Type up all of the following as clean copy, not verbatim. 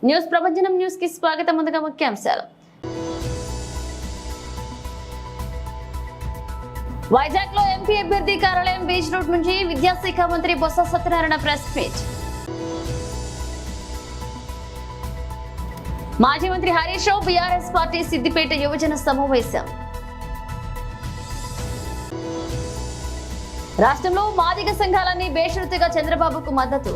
News ప్రపంచం news కి స్వాగతం. ముందుగా ముఖ్యాంశాలు. వైజాగ్ లో ఎంపీ అభ్యర్థి కార్యాలయం బీచ్ రోడ్ నుంచి విద్యాశాఖ మంత్రి బొత్స సత్యనారాయణ ప్రెస్ మీట్. మాజీ మంత్రి హరీష్ రావు బీఆర్ఎస్ పార్టీ సిద్దిపేట యువజన సమావేశం. రాష్ట్రంలో మాదిగ సంఘాలన్నీ బేషరతుగా చంద్రబాబుకు మద్దతు.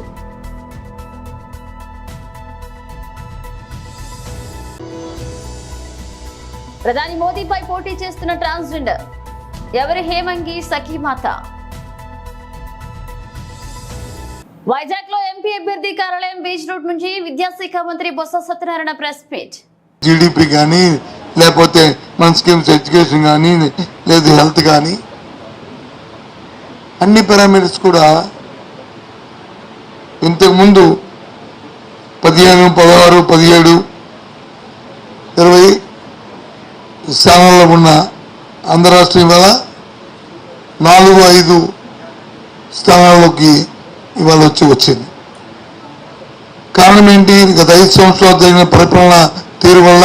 ప్రధాని మోదీపై పోటీ చేస్తున్న ట్రాన్స్జెండర్ ఎవరి హేమంగి సఖీమాత. వైజాగ్ లో ఎంపీ అభ్యర్థి కార్యాలయం బీచ్ రోడ్ నుంచి విద్యాశాఖ మంత్రి Botsa Satyanarayana press meet. GDP కానీ లేకపోతే మన స్కీమ్స్ ఎడ్యుకేషన్ కానీ లేదు హెల్త్ కానీ అన్ని పారామీటర్స్ కూడా ఇంతకుముందు 15, 16, 17, 20 స్థానాల్లో ఉన్న ఆంధ్ర రాష్ట్రం ఇవాళ 4, 5 స్థానాల్లోకి ఇవాళ వచ్చింది. కారణం ఏంటి? గత 5 సంవత్సరాలు జరిగిన పరిపాలన తీరు వల్ల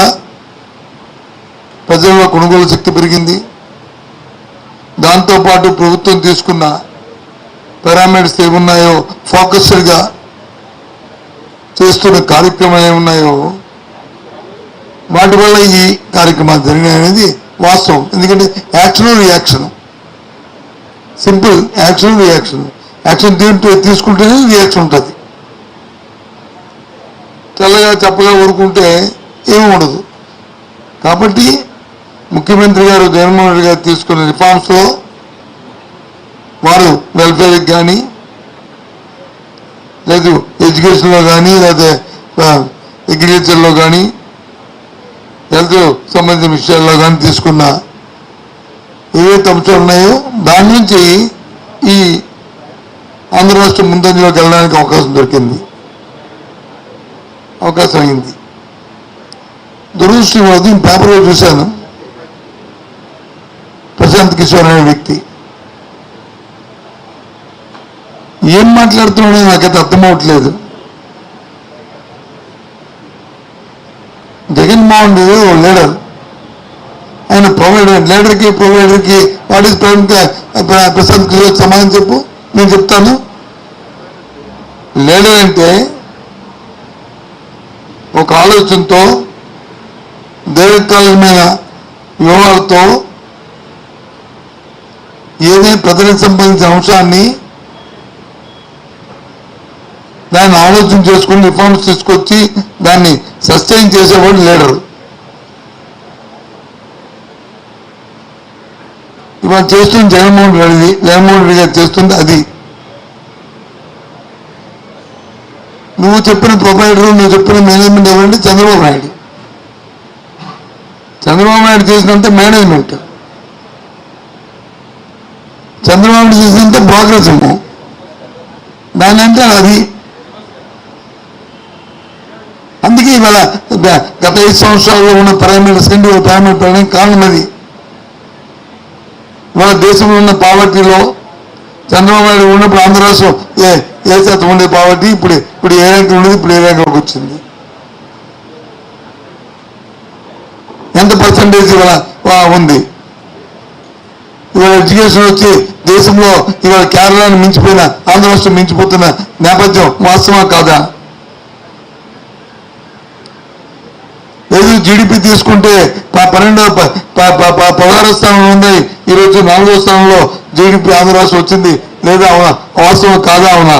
ప్రజల్లో కొనుగోలు శక్తి పెరిగింది. దాంతోపాటు ప్రభుత్వం తీసుకున్న పారామీటర్స్ ఏమున్నాయో, ఫోకస్డ్గా చేస్తున్న కార్యక్రమాలు ఏమున్నాయో వాటి వల్ల ఈ కార్యక్రమాలు జరిగినాయి అనేది వాస్తవం. ఎందుకంటే action reaction, simple action reaction. Action తీసుకుంటేనే రియాక్షన్ ఉంటుంది. తెల్లగా చెప్పగా ఊరుకుంటే ఏమి ఉండదు. కాబట్టి ముఖ్యమంత్రి గారు జగన్మోహన్ రెడ్డి గారు తీసుకున్న రిఫార్మ్స్లో వారు వెల్ఫేర్కి కానీ లేదు ఎడ్యుకేషన్లో కానీ లేదా అగ్రికల్చర్లో కానీ హెల్త్ సంబంధించిన విషయాల్లో కానీ తీసుకున్న ఏవైతే అంశాలు ఉన్నాయో దాని నుంచి ఈ ఆంధ్ర రాష్ట్రం ముందంజలోకి వెళ్ళడానికి అవకాశం అయింది. దురదృష్టం అది పేపర్లో చూశాను. ప్రశాంత్ కిషోర్ అనే వ్యక్తి ఏం మాట్లాడుతున్నాడో నాకైతే అర్థమవట్లేదు. జగన్మోహన్ రెడ్డి ఓ లీడర్, ఆయన ప్రొవైడర్కి వాట్ ఈస్ ప్రశాంత్ కిషోర్ సమాధానం చెప్పు. నేను చెప్తాను. లీడర్ అంటే ఒక ఆలోచనతో దీర్ఘకాలమైన వ్యూహాలతో ఏదైనా ప్రజలకు సంబంధించిన అంశాన్ని దాన్ని ఆలోచన చేసుకుని రిఫార్మ్స్ తీసుకొచ్చి దాన్ని సస్టైన్ చేసేవాడు లీడరు. ఇవాళ చేస్తుంది జగన్మోహన్ రెడ్డి గారు చేస్తుంది అది. నువ్వు చెప్పిన ప్రొవైడరు, నువ్వు చెప్పిన మేనేజ్మెంట్ ఎవరంటే చంద్రబాబు నాయుడు. చంద్రబాబు నాయుడు చేసినంత మేనేజ్మెంట్, చంద్రబాబు నాయుడు చేసినంత ప్రోగ్రెసివ్. దాని అంటే అది. అందుకే ఇవాళ గత 5 సంవత్సరాల్లో ఉన్న పారామీటర్స్ కంటే పారామీటర్ పెరగడానికి కారణం అది. ఇవాళ దేశంలో ఉన్న పావర్టీలో చంద్రబాబు నాయుడు ఉన్నప్పుడు ఆంధ్ర రాష్ట్రం ఏ శాతం ఉండే పావర్టీ ఇప్పుడు ఏ ర్యాంక్ ఉండేది, ఇప్పుడు ఏ ర్యాంక్లోకి వచ్చింది, ఎంత పర్సంటేజ్ ఇవాళ ఉంది. ఇవాళ ఎడ్యుకేషన్ వచ్చి దేశంలో ఇవాళ కేరళను మించిపోయిన ఆంధ్ర రాష్ట్రం మించిపోతున్న నేపథ్యం వాస్తవా కాదా? లేదు జీడిపి తీసుకుంటే 16వ స్థానంలో ఉంది, ఈరోజు 4వ స్థానంలో జీడిపి ఆంధ్ర రాష్ట్రం వచ్చింది. లేదా వాస్తవం కాదా? అవునా?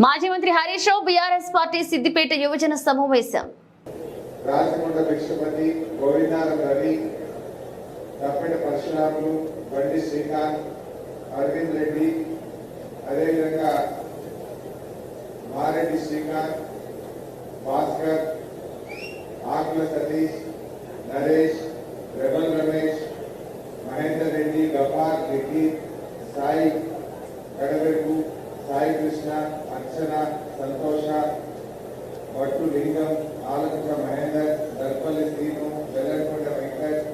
మాజీ మంత్రి హరీష్ రావు బీఆర్ఎస్ పార్టీ సిద్దిపేట యువజన సమావేశం. రాజకొండ విశ్వపతి, గోవిందారం రవి, తప్పెట పరశురాములు, బండి శ్రీకాంత్, అరవింద్ రెడ్డి, అదేవిధంగా మారెడ్డి శ్రీకాంత్, భాస్కర్, ఆకుల సతీష్, నరేష్, రెబల్ రమేష్, మహేందర్ రెడ్డి, గఫార్, రెడ్డి, సాయి కడవెపు, సాయి కృష్ణ, అర్చన, సంతోష, భట్టు లింగం, ఆలకుంట మహేందర్, దర్పల్లి శ్రీను, వెల్లకొండ వెంకట్,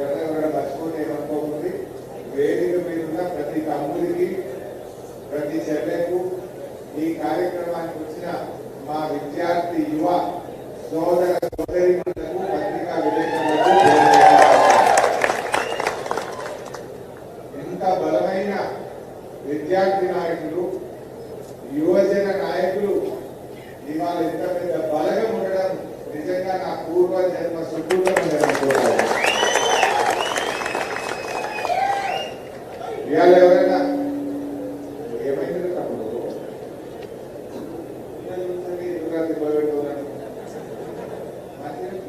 ఎవరెవర మర్చిపోతే ఏమనుకోతుంది. వేదిక మీద ఉన్న ప్రతి తమ్ముడికి, ప్రతి చెల్లెకు, ఈ కార్యక్రమానికి వచ్చిన మా విద్యార్థి యువ సోదర సోదరీమణులకు పత్రికా విలేకరులకు ఎంత బలమైన విద్యార్థి నాయకులు యువజన నాయకులు ఇవాళ ఇంత పెద్ద బలగం ఉండడం నిజంగా నా పూర్వ జన్మ సుకృతం అనుకోవాలి. ఇవాళ ఎవరైనా ఏమైంది తమ్ముడు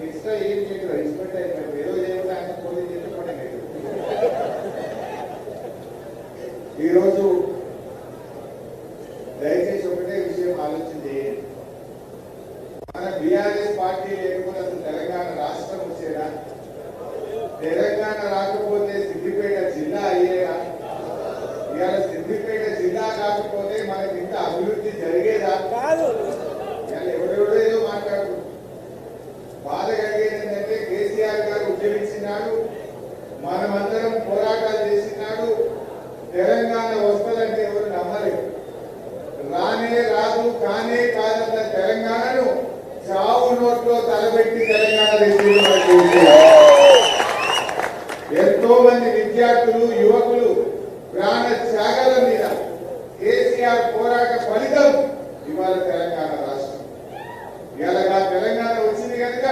నెక్స్ట్ ఏం చేయరు రెస్పెక్ట్ అయిపోయింది ఏదో చేయకుండా ఆయన పోలీసు చేసుకోవడం ఈరోజు దయచేసి ఒకటే విషయం ఆలోచన చేయండి. మన బీఆర్ఎస్ పార్టీ లేకపోతే అసలు తెలంగాణ రాష్ట్రం వచ్చేదా? తెలంగాణ రాకపోతే సిద్దిపేట జిల్లా అయ్యేదా? ఇవాళ సిద్దిపేట జిల్లా కాకపోతే మనకి ఇంత అభివృద్ధి జరిగేదా? ఇవాళ ఎవరెవరో ఏదో మాట్లాడుతున్నారు. బాధ కలిగేది ఏంటంటే కేసీఆర్ గారు ఉద్యమించినాడు, మనమందరం పోరాటాలు చేసినాడు. తెలంగాణ వస్తుందంటే ఎవరు నమ్మలేదు. రానే రాదు కానే కాదన్న తెలంగాణను చావు నోట్లో తలబెట్టి తెలంగాణ తెచ్చి ఎంతో మంది విద్యార్థులు యువకులు ప్రాణ త్యాగాల మీద కేసీఆర్ పోరాట ఫలితం ఇవాళ తెలంగాణ రాష్ట్రం. ఇవాళ తెలంగాణ వచ్చింది కనుక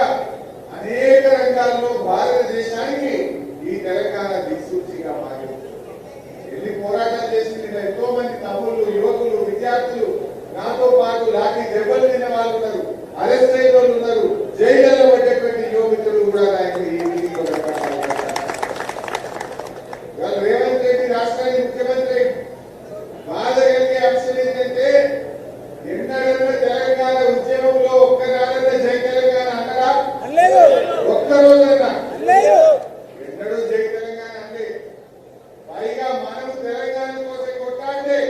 అనేక రంగాల్లో భారతదేశానికి ఈ తెలంగాణ దిక్సూచిగా మారింది. ఎన్ని పోరాటాలు చేసింది. ఎంతో మంది తమ్ముళ్ళు యువకులు విద్యార్థులు నాతో పాటు లాఠీ దెబ్బలు తిన్న వాళ్ళు ఉన్నారు, అరెస్ట్ అయిన వాళ్ళు ఉన్నారు, జైళ్లలో పడ్డటువంటి యువమిత్రులు కూడా నాయకులు ఈ మీటింగ్ లో రేవంత్ రెడ్డి రాష్ట్రానికి ముఖ్యమంత్రి. బాధ కలిగే అంశం ఏంటంటే ఎన్నడన్నా తెలంగాణ ఉద్యమంలో ఒక్కనాడన్నా జై తెలంగాణ అన్నడా? ఒక్క రోజన్నా ఎన్నడూ జై తెలంగాణ అంటే. పైగా మనము తెలంగాణ కోసం కొట్టాడే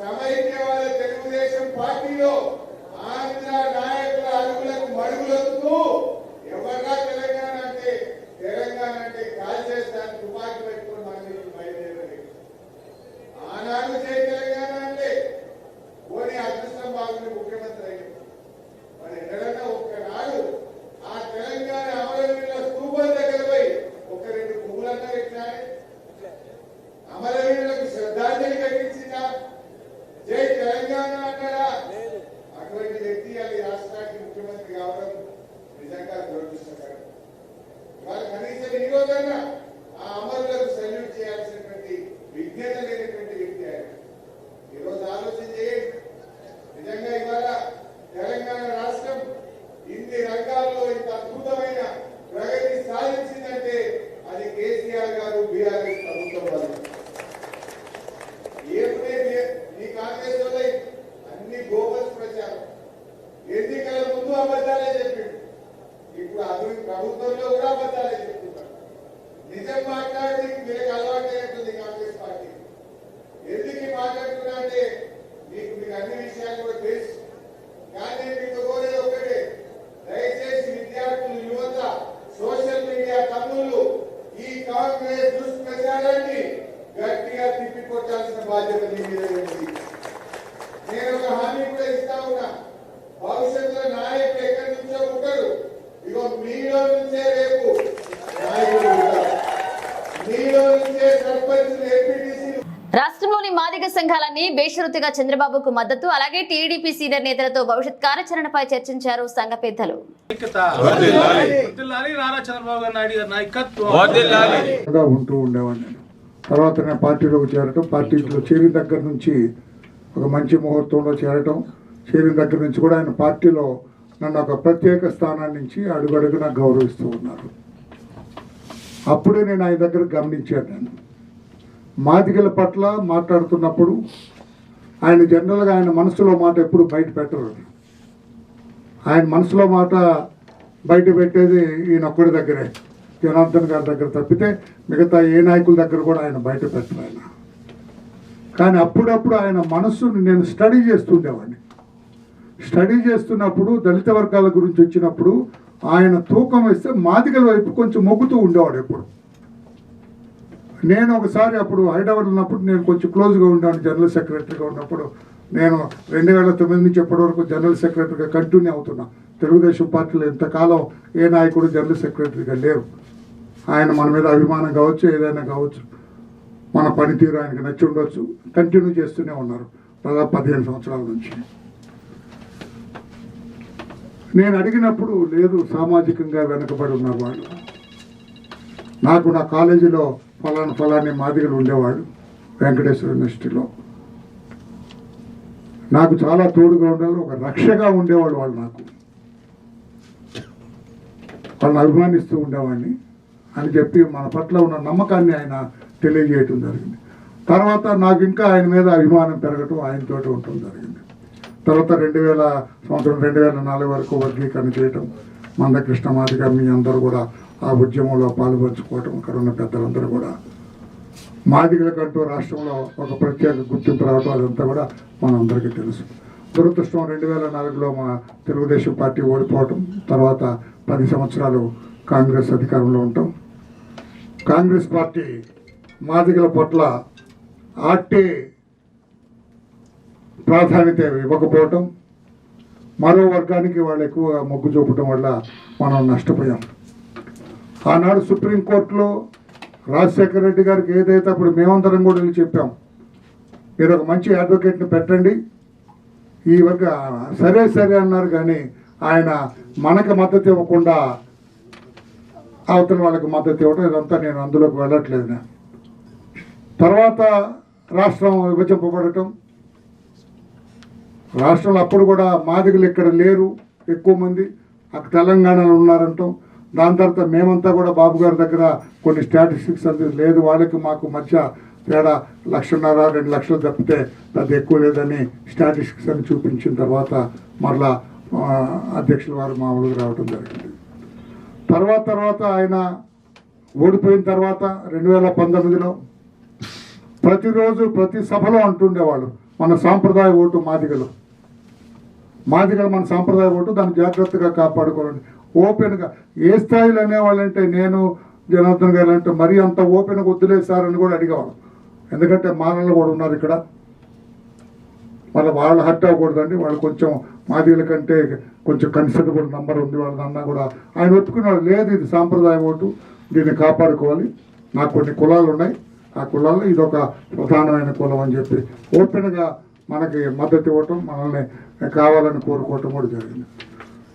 సమైక్యవాద తెలుగుదేశం పార్టీలో ఆంధ్ర నాయకుల అడుగులకు మడుగులొత్తూ ఎవరా తెలంగాణ అంటే కాల్ చేస్తాను తుపాకీ పెట్టుకుని మనం బయలుదేరలేదు. ఆనాడు జై తెలంగాణ అంటే పోనీ అదృష్టం బాగుంది ముఖ్యమంత్రి అయ్యారు. మరి ఎక్కడన్నా ఒక్కనాడు ఆ తెలంగాణ అమరవీరుల స్తూపం దగ్గర పోయి ఒక రెండు పువ్వులన్నా పెట్టినాడే? అమరవీరులకు శ్రద్ధాంజలి కల్పించిందా? జై తెలంగాణ అన్నారా? అటువంటి వ్యక్తి అది రాష్ట్రానికి ముఖ్యమంత్రి కావడం నిజంగా దురదృష్టకరం. వారు కనీసం ఈ రోజన్నా ఆ అమరులకు సెల్యూట్ చేయాల్సినటువంటి విజ్ఞత లేనటువంటి వ్యక్తి ఆయన. ఈరోజు ఆలోచన చేయండి. నిజంగా ఇవాళ తెలంగాణ రాష్ట్రం ఇన్ని రంగాల్లో ఇంత అద్భుతమైన ప్రగతి సాధించిందంటే అది కేసీఆర్ గారు బీఆర్ఎస్ ప్రభుత్వం వల్ల. ఏమునే ఈ కాంగ్రెస్ వల్ల అన్ని గోబల్స్ ప్రచారం. ఎన్నికల ముందు అబద్ధాలే చెప్పిండు, ఇప్పుడు అభివృద్ధి ప్రభుత్వంలో కూడా అబద్ధాలే చెప్తున్నారు. నిజం మాట్లాడి మీకు అలవాటు అయినట్టుంది కాంగ్రెస్ పార్టీ. ఎందుకు మాట్లాడుతున్నా అంటే మీకు అన్ని విషయాలు కూడా తెలుసు. కానీ మీకు కోరేది ఒకటే, దయచేసి విద్యార్థులు యువత సోషల్ మీడియా తమ్ముళ్ళు ఈ కాంగ్రెస్ దుష్ప్రచారాన్ని గట్టిగా తిప్పికొట్టాల్సిన బాధ్యత మీ మీద ఉంది. నేను ఒక హామీ కూడా ఇస్తా ఉన్నా, భవిష్యత్తులో నాయకులు ఎక్కడి నుంచో ఉంటారు. ఇగో మీలో నుంచే రేపు నాయకులు ఉంటారు, మీలో నుంచే సర్పంచులు ఎంపీటీసీలు. రాష్ట్రంలోని మాదిగ సంఘాలన్నీ బేషరతుగా చంద్రబాబుకు మద్దతు, అలాగే టీడీపీ సీనియర్ నేతలతో భవిష్యత్ కార్యాచరణపై చర్చించారు సంఘ పెద్దలు. ఉంటూ ఉండేవాడిని. తర్వాత నేను పార్టీలోకి చేరటం, పార్టీలో చేరిన దగ్గర నుంచి ఒక మంచి ముహూర్తంలో చేరటం, చేరిన దగ్గర నుంచి కూడా ఆయన పార్టీలో నన్ను ఒక ప్రత్యేక స్థానాన్ని నుంచి అడుగడుగునా గౌరవిస్తూ ఉన్నారు. అప్పుడే నేను ఆయన దగ్గర గమనించాను. నేను మాదిగల పట్ల మాట్లాడుతున్నప్పుడు ఆయన జనరల్గా ఆయన మనసులో మాట ఎప్పుడు బయట పెట్టరు. ఆయన మనసులో మాట బయట పెట్టేది ఈయన ఒక్కడి దగ్గరే, జనార్దన్ గారి దగ్గర తప్పితే మిగతా ఏ నాయకుల దగ్గర కూడా ఆయన బయట పెట్టరు ఆయన. కానీ అప్పుడప్పుడు ఆయన మనస్సును నేను స్టడీ చేస్తుండేవాడిని. స్టడీ చేస్తున్నప్పుడు దళిత వర్గాల గురించి వచ్చినప్పుడు ఆయన తూకం వేస్తే మాదిగల వైపు కొంచెం మొగ్గుతూ ఉండేవాడు ఎప్పుడు. నేను ఒకసారి అప్పుడు హైదరాబాద్ ఉన్నప్పుడు నేను కొంచెం క్లోజ్గా ఉన్నాను, జనరల్ సెక్రటరీగా ఉన్నప్పుడు నేను 2009 నుంచి ఎప్పటి వరకు జనరల్ సెక్రటరీగా కంటిన్యూ అవుతున్నా. తెలుగుదేశం పార్టీలో ఇంతకాలం ఏ నాయకుడు జనరల్ సెక్రటరీగా లేరు. ఆయన మన మీద అభిమానం కావచ్చు, ఏదైనా కావచ్చు, మన పనితీరు ఆయనకి నచ్చి ఉండొచ్చు, కంటిన్యూ చేస్తూనే ఉన్నారు దాదాపు 15 సంవత్సరాల నుంచి. నేను అడిగినప్పుడు లేదు, సామాజికంగా వెనుకబడి ఉన్నారు వాళ్ళు. నాకు నా కాలేజీలో ఫలాని మాదిగలు ఉండేవాళ్ళు, వెంకటేశ్వర యూనివర్సిటీలో. నాకు చాలా తోడుగా ఉండేవాళ్ళు, ఒక రక్షగా ఉండేవాళ్ళు వాళ్ళు. నాకు వాళ్ళని అభిమానిస్తూ ఉండేవాడిని అని చెప్పి మన పట్ల ఉన్న నమ్మకాన్ని ఆయన తెలియజేయటం జరిగింది. తర్వాత నాకు ఇంకా ఆయన మీద అభిమానం పెరగటం, ఆయనతో ఉండటం జరిగింది. తర్వాత 2004 వరకు వర్గీకరణ చేయటం, మందకృష్ణ మాదిగ మీ అందరూ కూడా ఆ ఉద్యమంలో పాల్పంచుకోవటం, అక్కడ ఉన్న పెద్దలందరూ కూడా మాదిగలకంటూ రాష్ట్రంలో ఒక ప్రత్యేక గుర్తింపు రావటం, అదంతా కూడా మనందరికీ తెలుసు. దురదృష్టం 2004లో మా తెలుగుదేశం పార్టీ ఓడిపోవటం, తర్వాత 10 సంవత్సరాలు కాంగ్రెస్ అధికారంలో ఉంటాం. కాంగ్రెస్ పార్టీ మాదిగల పట్ల ఆట్టే ప్రాధాన్యత ఇవ్వకపోవటం, మరో వర్గానికి వాళ్ళు ఎక్కువగా మొగ్గు చూపటం వల్ల మనం నష్టపోయాం. ఆనాడు సుప్రీంకోర్టులో రాజశేఖర రెడ్డి గారికి ఏదైతే అప్పుడు మేమందరం కూడా వెళ్ళి చెప్పాం, మీరు ఒక మంచి అడ్వకేట్ని పెట్టండి, ఈ వర్గ సరే అన్నారు. కానీ ఆయన మనకు మద్దతు ఇవ్వకుండా అవతల వాళ్ళకి మద్దతు ఇవ్వడం, ఇదంతా నేను అందులోకి వెళ్ళట్లేదు. తర్వాత రాష్ట్రం విభజింపబడటం, రాష్ట్రంలో అప్పుడు కూడా మాదిగలు ఇక్కడ లేరు ఎక్కువ మంది, అక్కడ తెలంగాణలో ఉన్నారంటాం. దాని తర్వాత మేమంతా కూడా బాబు గారి దగ్గర కొన్ని స్టాటిస్టిక్స్ అంతే లేదు, వాళ్ళకి మాకు మధ్య తేడా 1,50,000 2 లక్షలు తప్పితే అది ఎక్కువ లేదని స్టాటిస్టిక్స్ అని చూపించిన తర్వాత మరలా అధ్యక్షుల వారు మామూలుగా రావడం జరిగింది. తర్వాత ఆయన ఓడిపోయిన తర్వాత 2019లో ప్రతిరోజు ప్రతి సభలో అంటుండేవాళ్ళు, మన సాంప్రదాయ ఓటు మాదిగలు మన సాంప్రదాయ ఓటు, దాన్ని జాగ్రత్తగా కాపాడుకోవాలండి. ఓపెన్గా ఏ స్థాయిలో అనేవాళ్ళంటే, నేను జనార్దన్ గారు అంటే మరీ అంత ఓపెన్గా వద్దులేసారని కూడా అడిగేవాళ్ళం. ఎందుకంటే మానవులు కూడా ఉన్నారు ఇక్కడ, మళ్ళీ వాళ్ళు హర్ట్ అవ్వకూడదండి, వాళ్ళు కొంచెం మాదిగల కంటే కొంచెం కన్సిడరబుల్ నంబర్ ఉంది వాళ్ళదన్నా కూడా ఆయన ఒప్పుకున్నాడు. లేదు, ఇది సాంప్రదాయ ఓటు, దీన్ని కాపాడుకోవాలి, నాకు కొన్ని కులాలు ఉన్నాయి, ఆ కులాల్లో ఇదొక ప్రధానమైన కులం అని చెప్పి ఓపెన్గా మనకి మద్దతు ఇవ్వటం, మనల్ని కావాలని కోరుకోవటం కూడా జరిగింది.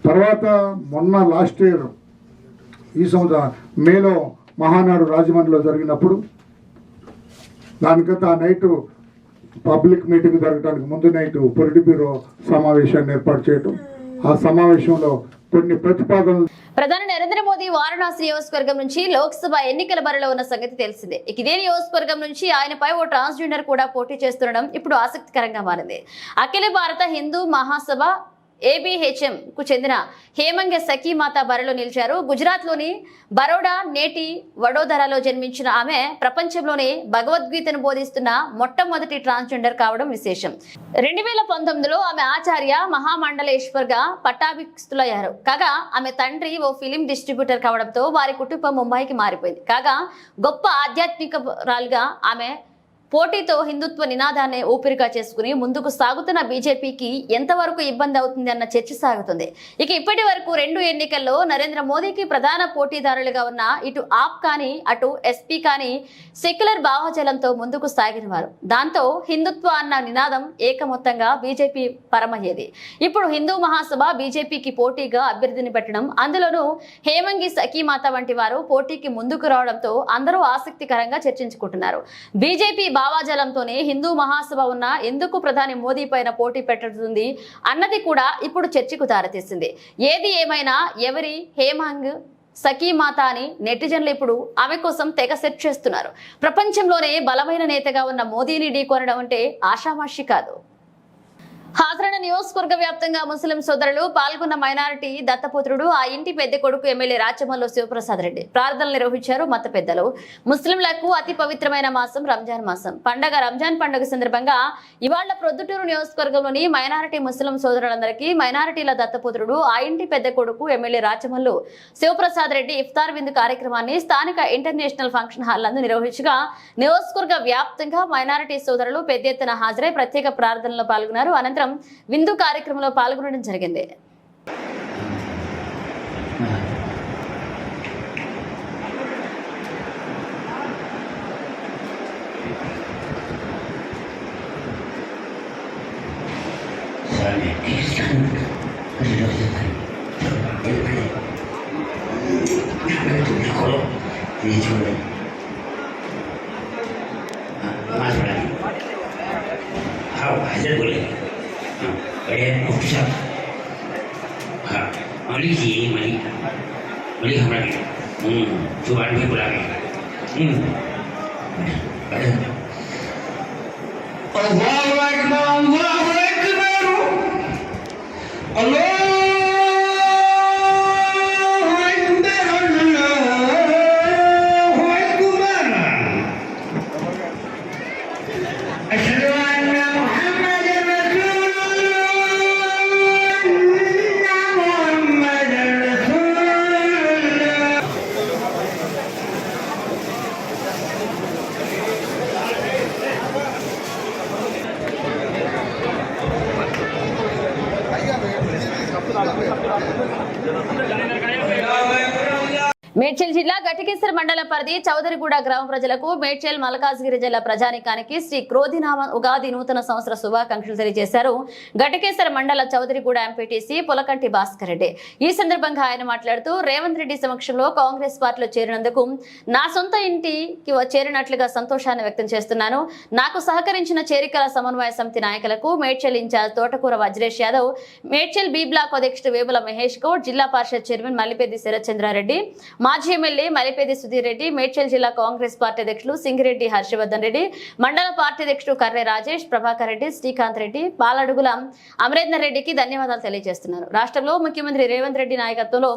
తర్వాత మొన్న లాస్ట్ ఇయర్ ఈ సంవత్సరం మేలో మహానాడు రాజమండ్రిలో జరిగినప్పుడు, దానికంతా ఆ నైటు పబ్లిక్ మీటింగ్ జరగడానికి ముందు నైటు పొలిట్ బ్యూరో సమావేశాన్ని ఏర్పాటు చేయటం, ఆ సమావేశంలో కొన్ని ప్రతిపాదనలు. ప్రధాని నరేంద్ర మోదీ వారణాసి నియోజకవర్గం నుంచి లోక్సభ ఎన్నికల బరిలో ఉన్న సంగతి తెలిసిందే. ఇదే నియోజకవర్గం నుంచి ఆయనపై ఓ ట్రాన్స్జెండర్ కూడా పోటీ చేస్తుండడం ఇప్పుడు ఆసక్తికరంగా మారింది. అఖిల భారత హిందూ మహాసభ ABHM కు చెందిన హేమంగ సఖీమాత బరిలో నిలిచారు. గుజరాత్ లోని బరోడా నేటి వడోదరాలో జన్మించిన ఆమె ప్రపంచంలోనే భగవద్గీతను బోధిస్తున్న మొట్టమొదటి ట్రాన్స్జెండర్ కావడం విశేషం. 2019లో ఆమె ఆచార్య మహామండలేశ్వర్ గా పట్టాభిస్తులయ్యారు. కాగా ఆమె తండ్రి ఓ ఫిలిం డిస్ట్రిబ్యూటర్ కావడంతో వారి కుటుంబం ముంబైకి మారిపోయింది. కాగా గొప్ప ఆధ్యాత్మికరాలుగా ఆమె పోటీతో హిందుత్వ నినాదాన్ని ఊపిరిగా చేసుకుని ముందుకు సాగుతున్న బీజేపీకి ఎంతవరకు ఇబ్బంది అవుతుంది అన్న చర్చ సాగుతుంది. ఇక ఇప్పటి వరకు 2 ఎన్నికల్లో నరేంద్ర మోదీకి ప్రధాన పోటీదారులుగా ఉన్న ఇటు ఆప్ కానీ అటు ఎస్పీ కానీ సెక్యులర్ భావజలంతో ముందుకు సాగినవారు. దాంతో హిందుత్వ అన్న నినాదం ఏకమొత్తంగా బీజేపీ పరమయ్యేది. ఇప్పుడు హిందూ మహాసభ బీజేపీకి పోటీగా అభ్యర్థిని పెట్టడం, అందులోనూ హేమంగి సఖీమాత వంటి వారు పోటీకి ముందుకు రావడంతో అందరూ ఆసక్తికరంగా చర్చించుకుంటున్నారు. బీజేపీ భావాజలంతోనే హిందూ మహాసభ ఉన్న ఎందుకు ప్రధాని మోదీ పైన పోటీ పెట్టుతుంది అన్నది కూడా ఇప్పుడు చర్చకు దారితీసింది. ఏది ఏమైనా ఎవరి హేమంగ్ సఖీమాత అని నెటిజన్లు ఇప్పుడు ఆమె కోసం తెగ సెట్ చేస్తున్నారు. ప్రపంచంలోనే బలమైన నేతగా ఉన్న మోదీని ఢీకొనడం అంటే ఆషామాషి కాదు. హాజరైన నియోజకవర్గ వ్యాప్తంగా ముస్లిం సోదరులు పాల్గొన్న మైనారిటీ దత్తపుత్రుడు ఆ ఇంటి పెద్ద కొడుకు ఎమ్మెల్యే రాచమల్లు శివప్రసాద్ రెడ్డి ప్రార్థనలు నిర్వహించారు. మత పెద్దలు ముస్లింలకు అతి పవిత్రమైన మాసం రంజాన్ మాసం పండగ. రంజాన్ పండుగ సందర్భంగా ఇవాళ ప్రొద్దుటూరు నియోజకవర్గంలోని మైనారిటీ ముస్లిం సోదరులందరికీ మైనారిటీల దత్తపుత్రుడు ఆ ఇంటి పెద్ద కొడుకు ఎమ్మెల్యే రాచమల్లు శివప్రసాద్ రెడ్డి ఇఫ్తార్ విందు కార్యక్రమాన్ని స్థానిక ఇంటర్నేషనల్ ఫంక్షన్ హాల్ నందు నిర్వహించగా నియోజకవర్గ వ్యాప్తంగా మైనారిటీ సోదరులు పెద్ద ఎత్తున హాజరై ప్రత్యేక ప్రార్థనలో పాల్గొన్నారు. అనంతరం విందు కార్యక్రమంలో పాల్గొనడం జరిగింది. मलिक जी मलिक मलिक हमारा जुबान में बुला गए अल्लाहु अकबर अल्लाहु अकबर अल्लाहु अकबर अल्लाहु अकबर अशहदु अन्ना मुहम्मदन మేడ్చల్ జిల్లా ఘటకేసర్ మండల పరిధి చౌదరిగూడ గ్రామ ప్రజలకు మేడ్చల్ మల్కాజ్గిరి జిల్లా ప్రజానికానికి శ్రీ క్రోధినామ ఉగాది నూతన సంవత్సర శుభాకాంక్షలు తెలియజేశారు జిల్లా మండల చౌదరిగూడ ఎంపీటీసీ పులకంటి భాస్కర్ రెడ్డి. ఈ సందర్భంగా ఆయన మాట్లాడుతూ రేవంత్ రెడ్డి సమక్షంలో కాంగ్రెస్ పార్టీలో చేరినందుకు నా సొంత ఇంటికి చేరినట్లుగా సంతోషాన్ని వ్యక్తం చేస్తున్నాను. నాకు సహకరించిన చేరికల సమన్వయ సమితి నాయకులకు మేడ్చల్ ఇన్ఛార్జ్ తోటకూర వజ్రేష్ యాదవ్, మేడ్చల్ బి బ్లాక్ అధ్యక్షుడు వేముల మహేష్ గౌడ్, జిల్లా పరిషత్ చైర్మన్ మల్లిపెద్ది శరత్చంద్రారెడ్డి, మాజీ ఎమ్మెల్యే మల్లిపెద్ది సుధీర్ రెడ్డి, మేడ్చల్ జిల్లా కాంగ్రెస్ పార్టీ అధ్యక్షులు సింగిరెడ్డి హర్షవర్ధన్ రెడ్డి, మండల పార్టీ అధ్యక్షుడు కర్రె రాజేష్, ప్రభాకర్ రెడ్డి, శ్రీకాంత్ రెడ్డి, పాలడుగుల అమరేందర్ రెడ్డికి ధన్యవాదాలు తెలియజేస్తున్నారు. రాష్ట్రంలో ముఖ్యమంత్రి రేవంత్ రెడ్డి నాయకత్వంలో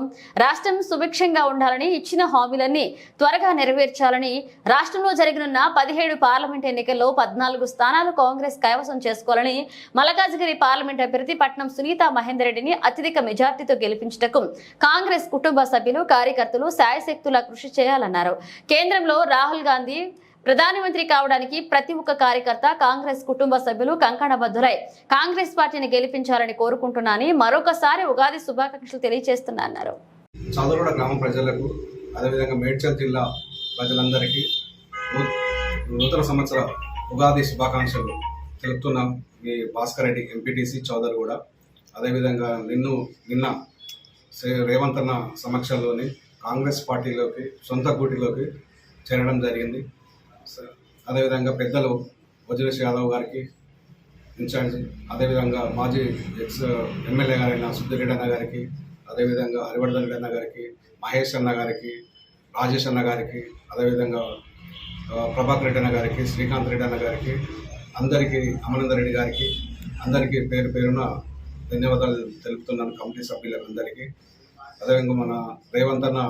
రాష్ట్రం సుభిక్షంగా ఉండాలని, ఇచ్చిన హామీలన్నీ త్వరగా నెరవేర్చాలని, రాష్ట్రంలో జరగనున్న 17 పార్లమెంట్ ఎన్నికల్లో 14 స్థానాలు కాంగ్రెస్ కైవసం చేసుకోవాలని, మల్కాజ్గిరి పార్లమెంట్ అభ్యర్థి పట్నం సునీత మహేందర్ రెడ్డిని అత్యధిక మెజార్టీతో గెలిపించటకు కాంగ్రెస్ కుటుంబ సభ్యులు, కార్యకర్తలు శాయశక్తులా కృషి చేయాలన్నారు. కేంద్రంలో రాహుల్ గాంధీ ప్రధానమంత్రి కావడానికి ప్రతి ఒక్క కార్యకర్త, కాంగ్రెస్ కుటుంబ సభ్యులు కంకణబద్దులై కాంగ్రెస్ పార్టీని గెలిపించాలని కోరుకుంటున్నానని మరొకసారి ఉగాది శుభాకాంక్షలు తెలియజేస్తున్నారు. చౌదరిగూడ గ్రామ ప్రజలకు, అదేవిధంగా మేడ్చల్ జిల్లా ప్రజలందరికీ నూతన సంవత్సర ఉగాది శుభాకాంక్షలు తెలుపుతున్నాం. మీ భాస్కర్ రెడ్డి ఎంపీటీసీ చౌదరిగూడ. అదేవిధంగా నిన్న రేవంత్ అన్న సమక్షంలోని కాంగ్రెస్ పార్టీలోకి, సొంత గూటిలోకి చేరడం జరిగింది. అదేవిధంగా పెద్దలు వజ్రేష్ యాదవ్ గారికి ఇన్ఛార్జ్, అదేవిధంగా మాజీ ఎమ్మెల్యే గారైన సుద్దిరెడ్డి అన్న గారికి, అదేవిధంగా హరివర్ధన్ రెడ్డి అన్న గారికి, మహేష్ అన్న గారికి, రాజేష్ అన్న గారికి, అదేవిధంగా ప్రభాకర్ రెడ్డి అన్న గారికి, శ్రీకాంత్ రెడ్డి అన్న గారికి, అందరికీ, అమరేందర్ రెడ్డి గారికి, అందరికీ పేరు పేరున ధన్యవాదాలు తెలుపుతున్నాను, కమిటీ సభ్యులకు అందరికీ. అదేవిధంగా మన రేవంత్ అన్న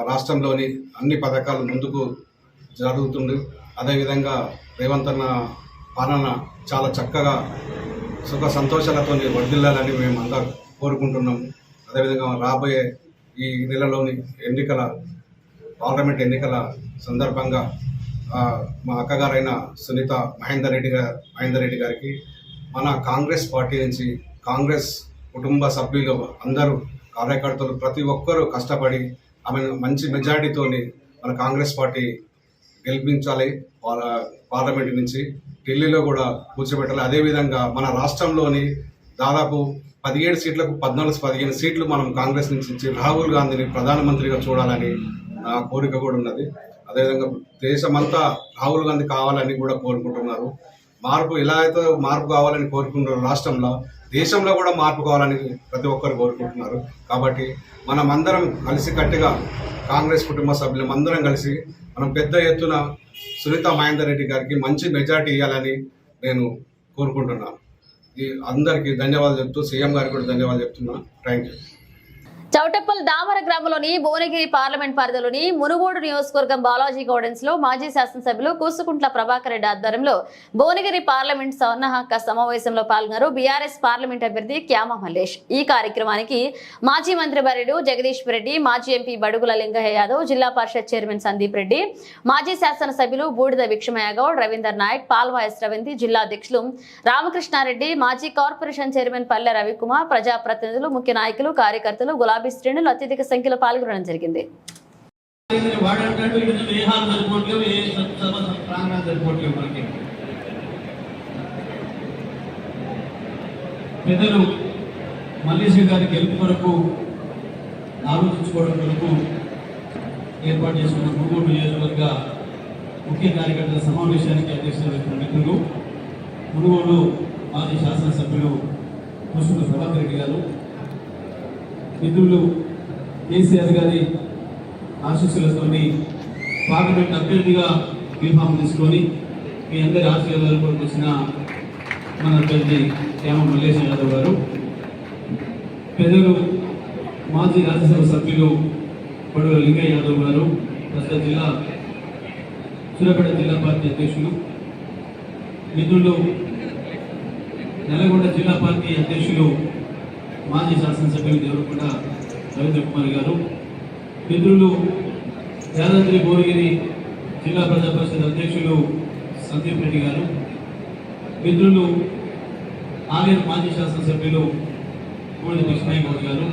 రాష్ట్రంలోని అన్ని పథకాలు ముందుకు జరుగుతుంది. అదేవిధంగా రేవంత్ అన్న పాలన చాలా చక్కగా సుఖ సంతోషాలతో వర్ధిల్లాలని మేము అంతా కోరుకుంటున్నాము. అదేవిధంగా రాబోయే ఈ నెలలోని పార్లమెంట్ ఎన్నికల సందర్భంగా మా అక్కగారైన సునీత మహేందర్ రెడ్డి గారికి, మన కాంగ్రెస్ పార్టీ నుంచి కాంగ్రెస్ కుటుంబ సభ్యులు అందరూ, కార్యకర్తలు ప్రతి ఒక్కరూ కష్టపడి ఆమె మంచి మెజారిటీతోని మన కాంగ్రెస్ పార్టీ గెలిపించాలి. పార్లమెంట్ నుంచి ఢిల్లీలో కూడా కూర్చోబెట్టాలి. అదేవిధంగా మన రాష్ట్రంలోని దాదాపు 17 సీట్లకు 14-15 సీట్లు మనం కాంగ్రెస్ నుంచి ఇచ్చి రాహుల్ గాంధీని ప్రధానమంత్రిగా చూడాలని నా కోరిక కూడా ఉన్నది. అదేవిధంగా దేశమంతా రాహుల్ గాంధీ కావాలని కూడా కోరుకుంటున్నారు. మార్పు ఎలా అయితే మార్పు కావాలని కోరుకుంటున్నారు రాష్ట్రంలో, దేశంలో కూడా మార్పు కావాలని ప్రతి ఒక్కరు కోరుకుంటున్నారు. కాబట్టి మనం అందరం కలిసికట్టుగా కాంగ్రెస్ కుటుంబ సభ్యులం అందరం కలిసి మనం పెద్ద ఎత్తున సునీత మహేందర్ రెడ్డి గారికి మంచి మెజార్టీ ఇవ్వాలని నేను కోరుకుంటున్నాను. అందరికీ ధన్యవాదాలు చెప్తూ సీఎం గారికి కూడా ధన్యవాదాలు చెప్తున్నా. Thank you. చౌటప్పల్ దామర గ్రామంలోని భువనగిరి పార్లమెంట్ పరిధిలోని మునుగోడు నియోజకవర్గం బాలాజీ గార్డెన్స్ లో మాజీ శాసనసభ్యులు కూసుకుంట్ల ప్రభాకర్ రెడ్డి ఆధ్వర్యంలో భువనగిరి పార్లమెంట్ సన్నాహక సమావేశంలో పాల్గొన్నారు బీఆర్ఎస్ పార్లమెంట్ అభ్యర్థి క్యామ మల్లేష్. ఈ కార్యక్రమానికి మాజీ మంత్రి బరెడు జగదీశ్వర్ రెడ్డి, మాజీ ఎంపీ బడుగుల లింగయ్య యాదవ్, జిల్లా పరిషత్ చైర్మన్ సందీప్ రెడ్డి, మాజీ శాసనసభ్యులు బూడిద విక్షమయ్య గౌడ్, రవీందర్ నాయక్, పాల్వాయ స్రవంతి, జిల్లా అధ్యక్షులు రామకృష్ణారెడ్డి, మాజీ కార్పొరేషన్ చైర్మన్ పల్లె రవికుమార్, ప్రజాప్రతినిధులు, ముఖ్య నాయకులు, కార్యకర్తలు, గులాబీ శ్రేణులు అత్యధిక సంఖ్యలో పాల్గొనడం జరిగింది. పెద్దలు మల్లేష్ గారి గెలుపు కొరకు ఆలోచించుకోవడం కొరకు ఏర్పాటు చేసుకున్న మునుగోడు నియోజకవర్గ ముఖ్య కార్యకర్తల సమావేశానికి అధ్యక్షత వహిస్తున్న మిత్రులు మునుగోడు మాజీ శాసనసభ్యులు కూసుకుంట్ల ప్రభాకర్ రెడ్డి గారు, మిత్రులు కేసీఆర్ గారి ఆశీస్సులతో పార్లమెంట్ అభ్యర్థిగా బీఫామ్ తీసుకొని మీ అందరి ఆశీర్వాదాలు కొరకు వచ్చిన మన అభ్యర్థి క్యామ మల్లేష్ యాదవ్ గారు, పెద్దలు మాజీ రాజ్యసభ సభ్యులు బడుగుల లింగయ్య యాదవ్ గారు, ప్రస్తుత సూర్యాపేట జిల్లా పార్టీ అధ్యక్షులు, మిత్రులు నల్గొండ జిల్లా పార్టీ అధ్యక్షులు మాజీ శాసనసభ్యులు దేవరకొండ రవీంద్ర కుమార్ గారు, మిత్రులు యాదాద్రి భువనగిరి జిల్లా ప్రజా పరిషత్ అధ్యక్షులు సందీప్ రెడ్డి గారు, మిత్రులు ఆలయ మాజీ శాసనసభ్యులు బూడిద విక్షమయ్య గౌడ్ గారు,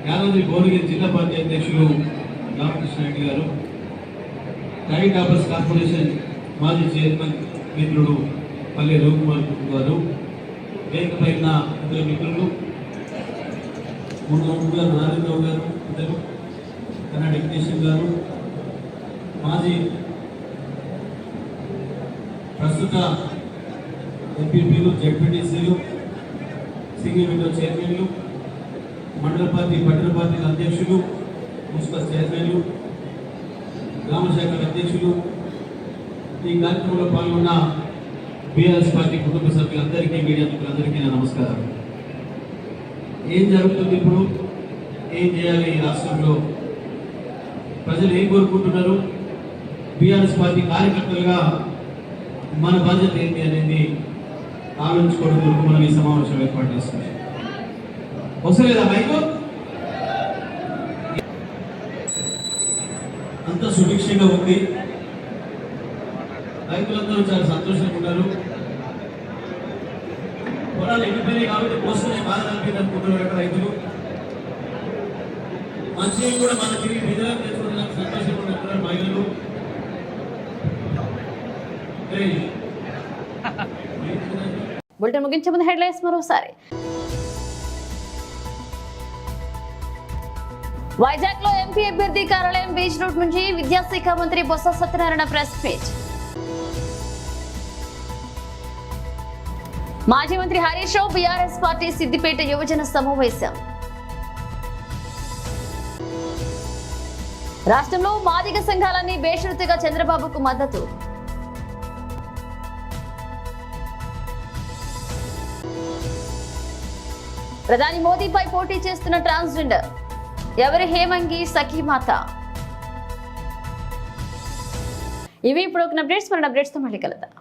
యాదాద్రి భువనగిరి జిల్లా పార్టీ అధ్యక్షులు రామకృష్ణారెడ్డి గారు, రైట్ టాపర్స్ కార్పొరేషన్ మాజీ చైర్మన్ మిత్రుడు పల్లె రవికుమార్ గారు, వేదికపై ఉన్న ఇద్దరు మిత్రులు ముందుగా నారాయణరావు గారు, ఇద్దరు కన్నా వెంకటేశ్వర గారు, మాజీ ప్రస్తుత ఎంపీపీలు, జడ్పీటీసీలు, సింగిల్ విండో చైర్మన్లు, మండల పార్టీ పట్టణ పార్టీల అధ్యక్షులు, మున్సిపల్ చైర్మన్లు, గ్రామ శాఖల అధ్యక్షులు, ఈ కార్యక్రమంలో పాల్గొన్న బీఆర్ఎస్ పార్టీ కుటుంబ సభ్యులందరికీ, మీడియా మిత్రులందరికీ నా నమస్కారం. ఏం జరుగుతుంది ఇప్పుడు, ఏం చేయాలి ఈ రాష్ట్రంలో, ప్రజలు ఏం కోరుకుంటున్నారు, బీఆర్ఎస్ పార్టీ కార్యకర్తలుగా మన బాధ్యత ఏంటి అనేది ఆలోచించుకోవడం కొరకు మనం ఈ సమావేశం ఏర్పాటు చేస్తున్నాం. వస్తలేదా మైకు? అంత సుభిక్షంగా ఉంది, రైతులందరూ చాలా సంతోషంగా ఉన్నారు. పొలాలు ఎండిపోయినాయి కాబట్టి పోస్తున్నాయి, బాధ కలిపి అనుకుంటున్నారు రైతులు. మంచి కూడా మన తిరిగి నిధులను తెచ్చుకోవడానికి సంతోషంగా ఉంటున్నారు మహిళలు. బులెటిన్ ముగించే ముందు హెడ్లైన్స్ మరోసారి. వైజాగ్ లో ఎంపీ అభ్యర్థి కార్యాలయం బీచ్ రోడ్ నుంచి విద్యాశాఖ మంత్రి బొత్స సత్యనారాయణ ప్రెస్ మీట్. మాజీ మంత్రి హరీష్ రావు బీఆర్ఎస్ పార్టీ సిద్దిపేట యువజన సమావేశం. రాష్ట్రంలో మాదిగ సంఘాలన్నీ బేషరతుగా చంద్రబాబుకు మద్దతు. ప్రధాని మోదీపై పోటీ చేస్తున్న ట్రాన్స్జెండర్ ఎవరి హేమంగి సఖీమాత. ఇవి ఇప్పుడు ఒక అప్డేట్స్, మన అప్డేట్స్ తో మళ్ళీ కలుద్దాం.